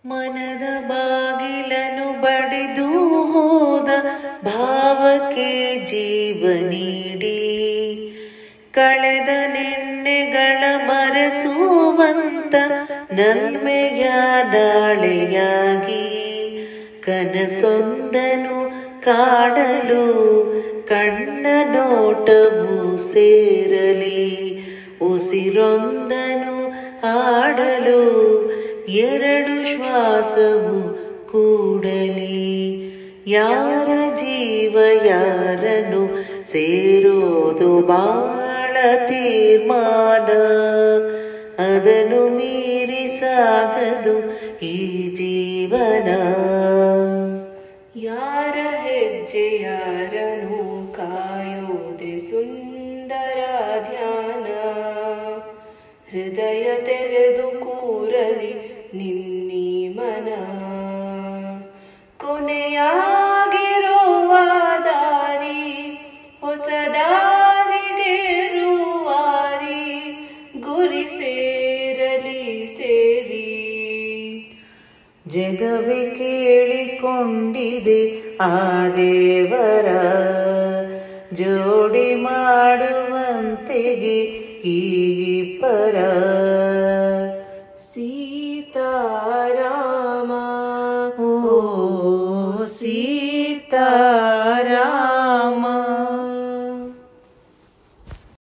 ಮನದ ಬಾಗಿಲನು ಬಡಿದು ಹೋದ ಭಾವಕ್ಕೆ ಜೀವ ನೀಡಿ ಕಳೆದ ನೆನ್ನೆಗಳ ಮರೆಸುವಂತ ನಲ್ಮೆಯ ನಾಳೆಯಾಗಿ ಕನಸೊಂದನು ಕಾಡಲು ಕಣ್ಣ ನೋಟವು ಸೇರಲಿ ಉಸಿರೊಂದನು ಆಡಲು ಎರಡು ಶ್ವಾಸವು ಕೂಡಲಿ ಯಾರ ಜೀವ ಯಾರನ್ನು ಸೇರೋದು ಬಾಳ ತೀರ್ಮಾನ ಅದನ್ನು ಮೀರಿ ಸಾಗದು ಈ ಜೀವನ ಯಾರ ಹೆಜ್ಜೆ ಯಾರನು ಕಾಯೋದೆ ಸುಂದರ ಧ್ಯಾನ ಹೃದಯ ತೆರೆದು ಕೂರಲಿ ನಿನ್ನೀ ಮನ ಕೊನೆಯಾಗಿರುವ ದಾರಿ ಹೊಸ ದಾರಿಗೆರುವಾರಿ ಗುರಿ ಸೇರಲಿ ಸೇರಿ ಜಗವೇ ಕೇಳಿಕೊಂಡಿದೆ ಆ ದೇವರ ಜೋಡಿ ಮಾಡುವಂತೆಗೆ ಈ ಪರ ಸೀತಾರಾಮ ಓ ಸೀ